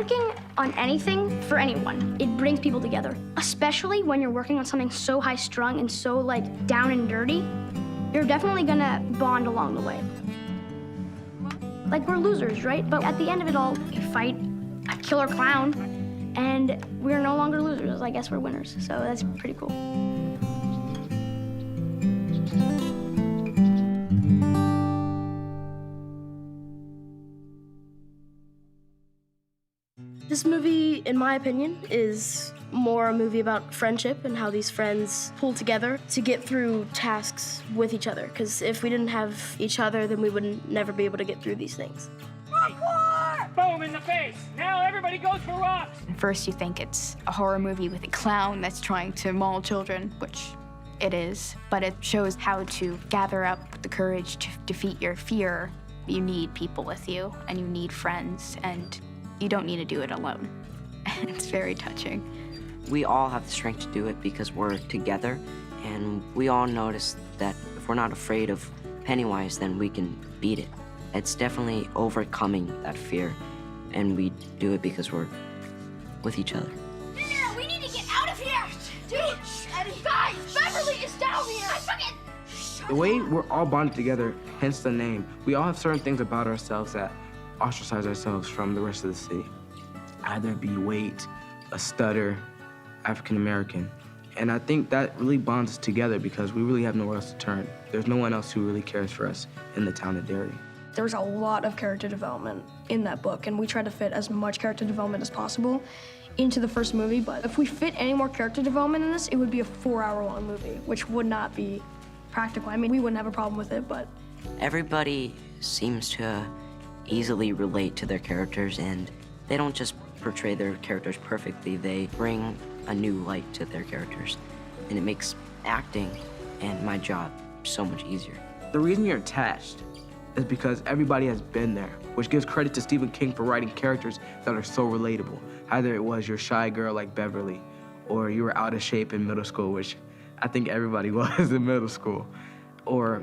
Working on anything for anyone, it brings people together. Especially when you're working on something so high-strung and so, like, down and dirty, you're definitely gonna bond along the way. Like, we're losers, right? But at the end of it all, we fight a killer clown, and we're no longer losers. I guess we're winners, so that's pretty cool. This movie, in my opinion, is more a movie about friendship and how these friends pull together to get through tasks with each other. Because if we didn't have each other, then we would never be able to get through these things. Boom in the face! Now everybody goes for rocks! At first you think it's a horror movie with a clown that's trying to maul children, which it is, but it shows how to gather up the courage to defeat your fear. You need people with you, and you need friends, and you don't need to do it alone. It's very touching. We all have the strength to do it because we're together, and we all notice that if we're not afraid of Pennywise, then we can beat it. It's definitely overcoming that fear, and we do it because we're with each other. No, we need to get out of here! Dude, guys, Beverly is down here! The way we're all bonded together, hence the name, we all have certain things about ourselves that ostracize ourselves from the rest of the city. Either it be weight, a stutter, African American. And I think that really bonds us together because we really have nowhere else to turn. There's no one else who really cares for us in the town of Derry. There's a lot of character development in that book, and we try to fit as much character development as possible into the first movie, but if we fit any more character development in this, it would be a 4-hour-long movie, which would not be practical. I mean, we wouldn't have a problem with it, but... Everybody seems to easily relate to their characters, and they don't just portray their characters perfectly, they bring a new light to their characters, and it makes acting and my job so much easier. The reason you're attached is because everybody has been there, which gives credit to Stephen King for writing characters that are so relatable. Either it was your shy girl like Beverly, or you were out of shape in middle school, which I think everybody was in middle school, or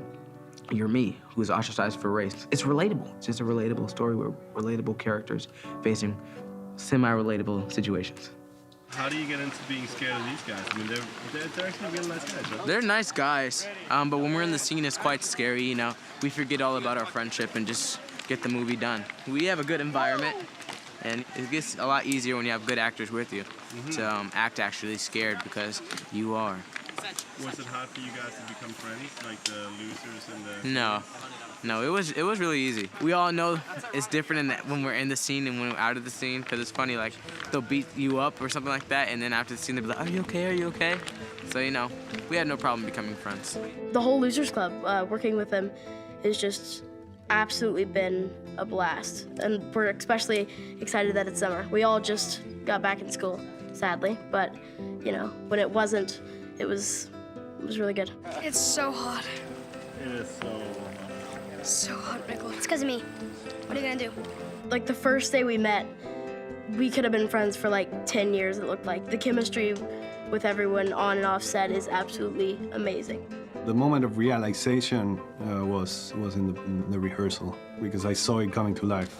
you're me, who's ostracized for race. It's relatable. It's just a relatable story with relatable characters facing semi-relatable situations. How do you get into being scared of these guys? I mean, they're actually real nice guys, right? They're nice guys, but when we're in the scene, it's quite scary, you know. We forget all about our friendship and just get the movie done. We have a good environment, and it gets a lot easier when you have good actors with you to act actually scared because you are. Was it hard for you guys to become friends, like the losers and the... No, it was really easy. We all know it's different when we're in the scene and when we're out of the scene, because it's funny, like, they'll beat you up or something like that, and then after the scene, they'll be like, are you okay, are you okay? So, you know, we had no problem becoming friends. The whole Losers Club, working with them, has just absolutely been a blast. And we're especially excited that it's summer. We all just got back in school, sadly, but, you know, when it wasn't, it was really good. It's so hot. It is so... So hot, Michael. It's because of me. What are you gonna do? Like the first day we met, we could have been friends for like 10 years, it looked like. The chemistry with everyone on and off set is absolutely amazing. The moment of realization was in the rehearsal, because I saw it coming to life.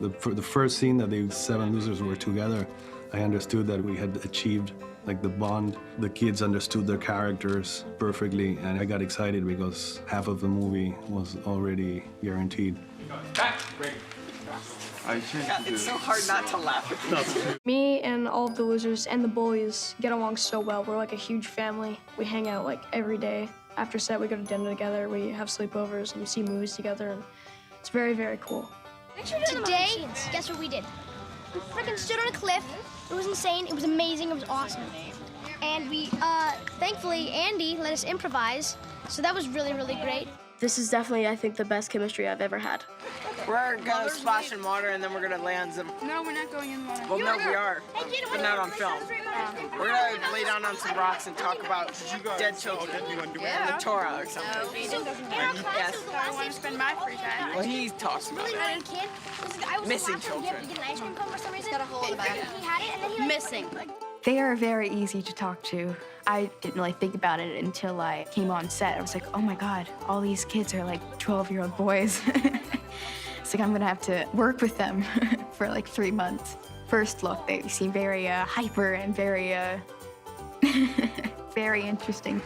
The first scene that the 7 losers were together, I understood that we had achieved like the bond. The kids understood their characters perfectly, and I got excited because half of the movie was already guaranteed. It's so hard not to laugh. Me and all of the losers and the boys get along so well. We're like a huge family. We hang out like every day. After set, we go to dinner together, we have sleepovers, and we see movies together, and it's very, very cool. Today, guess what we did? We freaking stood on a cliff. It was insane. It was amazing. It was awesome. And we, thankfully, Andy let us improvise, so that was really, really great. This is definitely, I think, the best chemistry I've ever had. We're gonna splash in water and then we're gonna lay on some... No, we're not going in the water. Well, no, we are, but not on film. We're gonna lay down on some rocks and talk about dead children and the Torah or something. So, in our class, was the last want to spend my free time. Well, he talks about Really it. annoying kid. I was Missing the last one to children. get an ice cream cone for some reason. Got a hole in the back. He had it, and then he like, Missing. They are very easy to talk to. I didn't really think about it until I came on set. I was like, oh my God, all these kids are like 12-year-old boys. It's like I'm gonna have to work with them for like 3 months. first look, they seem very hyper and very, very interesting.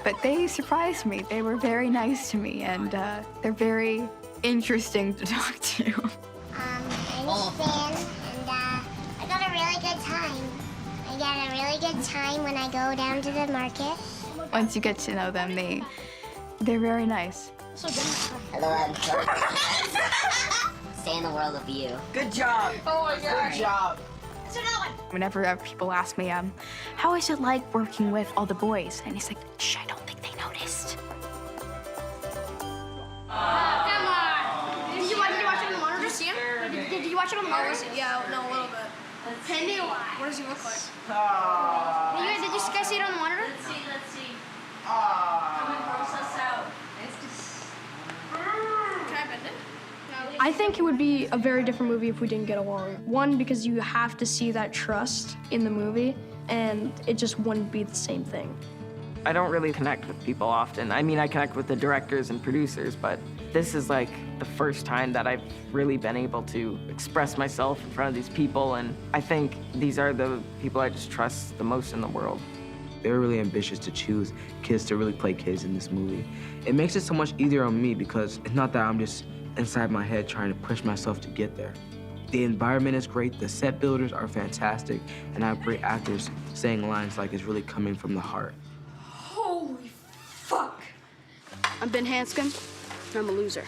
But they surprised me. They were very nice to me, and they're very interesting to talk to. I'm Finn, and I got a really good time. I get a really good time when I go down to the market. Once you get to know them, they're very nice. Hello, I'm Clark. Stay in the world of you. Good job. Oh my God. Good job. Whenever people ask me, how is it like working with all the boys? And he's like, shh, I don't think they noticed. Come on! Did you watch it on the monitor? See him? Did you watch it on the monitor? Yeah, no, a little bit. Pennywise. What does he look like? Did you guys see it on the monitor? Let's see. Come and gross us out. Can I bend it? I think it would be a very different movie if we didn't get along. One, because you have to see that trust in the movie, and it just wouldn't be the same thing. I don't really connect with people often. I mean, I connect with the directors and producers, but this is like the first time that I've really been able to express myself in front of these people, and I think these are the people I just trust the most in the world. They're really ambitious to choose kids to really play kids in this movie. It makes it so much easier on me because it's not that I'm just inside my head trying to push myself to get there. The environment is great, the set builders are fantastic, and I have great actors saying lines like it's really coming from the heart. Holy fuck! I'm Ben Hanscom, and I'm a loser.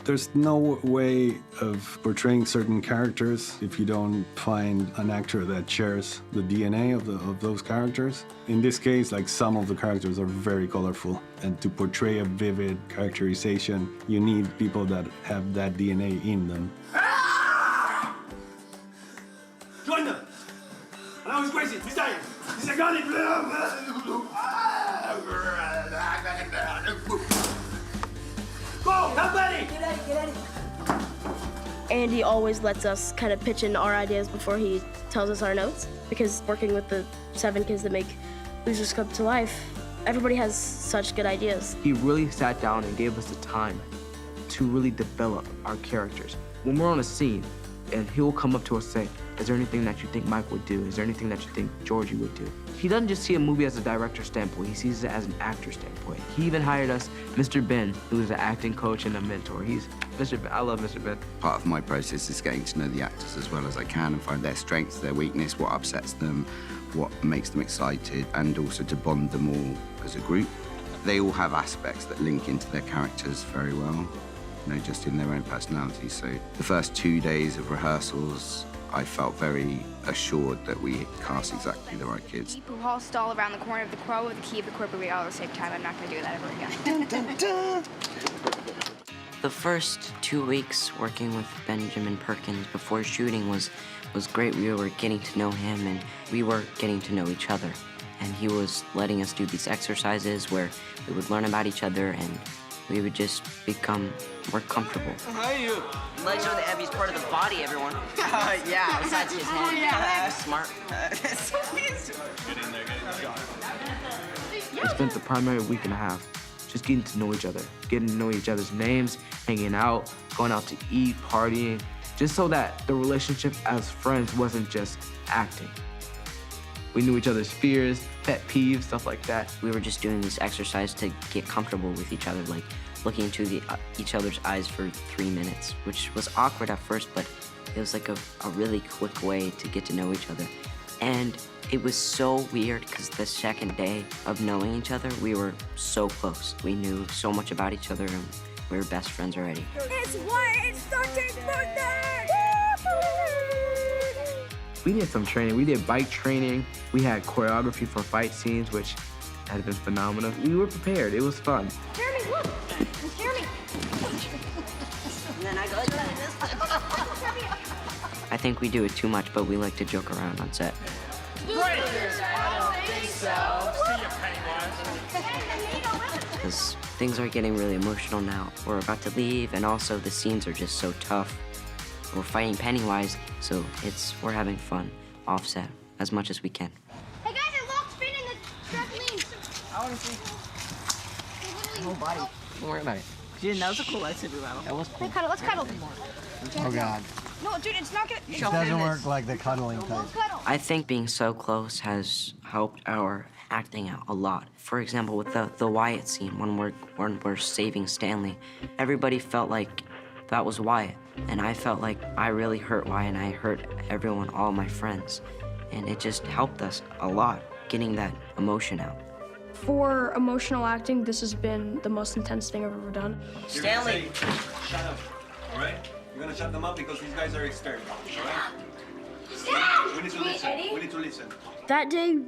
There's no way of portraying certain characters if you don't find an actor that shares the DNA of those characters. In this case, like, some of the characters are very colorful, and to portray a vivid characterization, you need people that have that DNA in them. Join them! And I was crazy, he's dying! He's like, got it! Go! Help Benny! Get Eddie! Andy always lets us kind of pitch in our ideas before he tells us our notes, because working with the 7 kids that make Losers Come to Life, everybody has such good ideas. He really sat down and gave us the time to really develop our characters. When we're on a scene, and he will come up to us and say, is there anything that you think Mike would do? Is there anything that you think Georgie would do? He doesn't just see a movie as a director standpoint, he sees it as an actor standpoint. He even hired us Mr. Ben, who is an acting coach and a mentor. He's Mr. Ben, I love Mr. Ben. Part of my process is getting to know the actors as well as I can and find their strengths, their weakness, what upsets them, what makes them excited, and also to bond them all as a group. They all have aspects that link into their characters very well, just in their own personalities. So the first 2 days of rehearsals, I felt very assured that we cast exactly the right kids. People all stall around the corner of the crow with the key of the corporate wheel at the same time. I'm not going to do that ever again. The first 2 weeks working with Benjamin Perkins before shooting was great. We were getting to know him, and we were getting to know each other. And he was letting us do these exercises where we would learn about each other, and we would just become more comfortable. How are you? Legs are the heaviest part of the body, everyone. Yeah. Besides his head. Yeah. Smart. We spent the primary week and a half just getting to know each other, getting to know each other's names, hanging out, going out to eat, partying, just so that the relationship as friends wasn't just acting. We knew each other's fears, pet peeves, stuff like that. We were just doing this exercise to get comfortable with each other, like looking into each other's eyes for 3 minutes, which was awkward at first, but it was like a really quick way to get to know each other. And it was so weird because the second day of knowing each other, we were so close. We knew so much about each other, and we were best friends already. It's Wyatt's 13th birthday! We did some training. We did bike training. We had choreography for fight scenes, which has been phenomenal. We were prepared. It was fun. Jeremy, look! Jeremy! And then I go like this. I think we do it too much, but we like to joke around on set. I don't think so. Because things are getting really emotional now. We're about to leave, and also the scenes are just so tough. We're fighting Pennywise, so we're having fun offset as much as we can. Hey guys, I locked Finn in the trampoline. I want to see. Oh, buddy. Don't worry about it. Jen, that was a cool lightsaber battle. That was cool. Let's cuddle. Oh, God. No, dude, it's not gonna. It doesn't work like the cuddling type. I think being so close has helped our acting out a lot. For example, with the Wyatt scene, when we're saving Stanley, everybody felt like that was Wyatt. And I felt like I really hurt Wyatt, and I hurt everyone, all my friends. And it just helped us a lot, getting that emotion out. For emotional acting, this has been the most intense thing I've ever done. Stanley! Shut up, all right? You're gonna shut them up because these guys are experimental, all right? We need to listen. We need to listen. That day,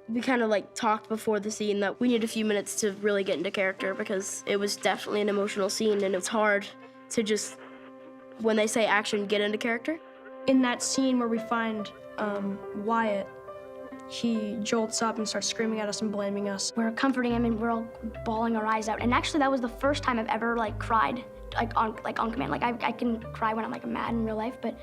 we kind of like talked before the scene that we need a few minutes to really get into character because it was definitely an emotional scene and it's hard to just, when they say action, get into character. In that scene where we find Wyatt, he jolts up and starts screaming at us and blaming us. We're comforting him and we're all bawling our eyes out. And actually, that was the first time I've ever like cried, on command. Like I can cry when I'm like mad in real life, but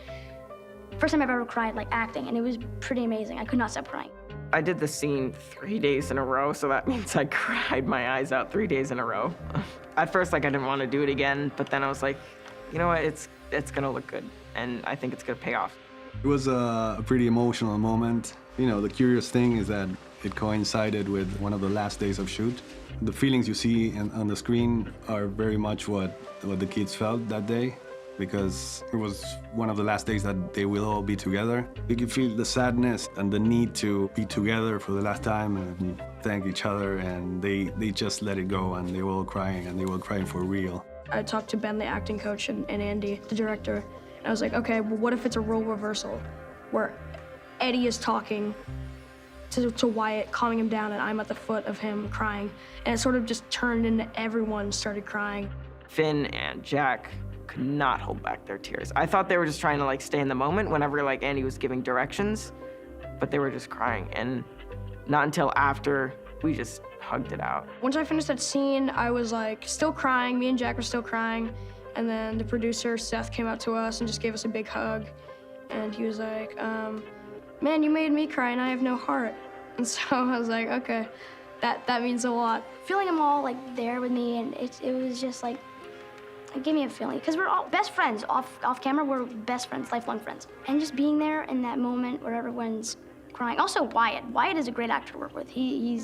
first time I've ever cried like acting, and it was pretty amazing. I could not stop crying. I did the scene 3 days in a row, so that means I cried my eyes out 3 days in a row. At first, like I didn't want to do it again, but then I was like, you know what? It's gonna look good, and I think it's gonna pay off. It was a pretty emotional moment. You know, the curious thing is that it coincided with one of the last days of shoot. The feelings you see on the screen are very much what the kids felt that day, because it was one of the last days that they will all be together. You can feel the sadness and the need to be together for the last time and thank each other, and they just let it go, and they were all crying, and they were crying for real. I talked to Ben, the acting coach, and Andy, the director, and I was like, okay, well, what if it's a role reversal where Eddie is talking to Wyatt, calming him down, and I'm at the foot of him crying. And it sort of just turned into everyone started crying. Finn and Jack could not hold back their tears. I thought they were just trying to like stay in the moment whenever like Andy was giving directions, but they were just crying. And not until after we just hugged it out. Once I finished that scene, I was like still crying. Me and Jack were still crying. And then the producer, Seth, came up to us and just gave us a big hug. And he was like, man, you made me cry and I have no heart. And so I was like, okay, that means a lot. Feeling them all like there with me, and it was just like, it gave me a feeling, because we're all best friends. Off camera, we're best friends, lifelong friends. And just being there in that moment where everyone's crying. Also Wyatt. Wyatt is a great actor to work with. He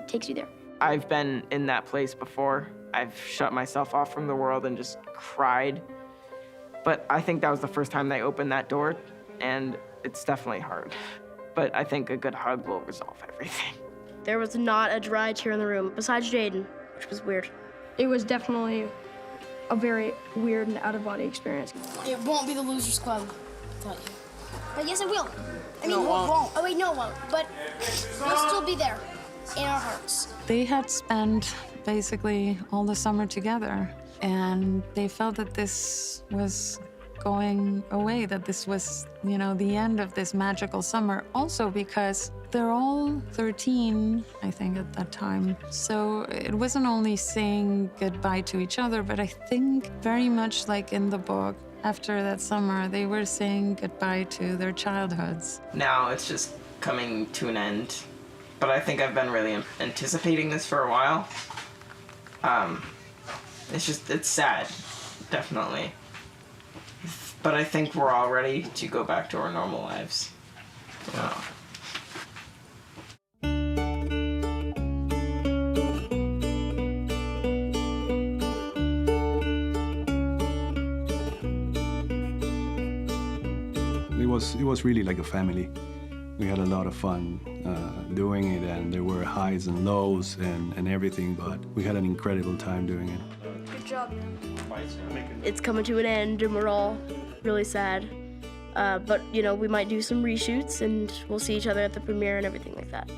takes you there. I've been in that place before. I've shut myself off from the world and just cried. But I think that was the first time they opened that door, and it's definitely hard. But I think a good hug will resolve everything. There was not a dry tear in the room, besides Jaden, which was weird. It was definitely a very weird and out-of-body experience. It won't be the Losers Club, I tell you. But yes, it will. I mean, no, it won't. Oh, wait, no, it won't. But we'll still be there in our hearts. They had spent basically all the summer together, and they felt that this was going away, that this was, you know, the end of this magical summer. Also because they're all 13, I think, at that time. So it wasn't only saying goodbye to each other, but I think very much like in the book, after that summer, they were saying goodbye to their childhoods. Now it's just coming to an end. But I think I've been really anticipating this for a while. It's sad, definitely. But I think we're all ready to go back to our normal lives. Wow. It was really like a family. We had a lot of fun doing it, and there were highs and lows and everything, but we had an incredible time doing it. Good job. It's coming to an end, and we're all really sad. But, you know, we might do some reshoots, and we'll see each other at the premiere and everything like that.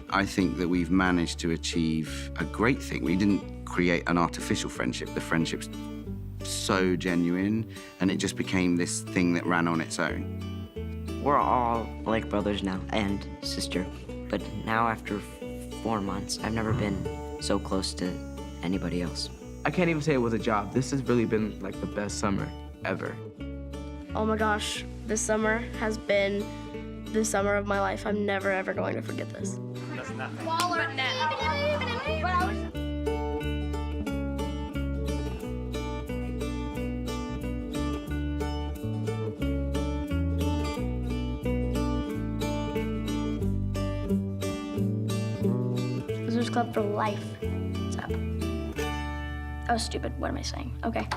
I think that we've managed to achieve a great thing. We didn't create an artificial friendship. The friendship's so genuine, and it just became this thing that ran on its own. We're all like brothers now, and sister. But now after 4 months, I've never been so close to anybody else. I can't even say it was a job. This has really been like the best summer ever. Oh my gosh, this summer has been the summer of my life. I'm never, ever going to forget this. That's nothing. Waller. Club for life. What's up? Oh, stupid. What am I saying? Okay.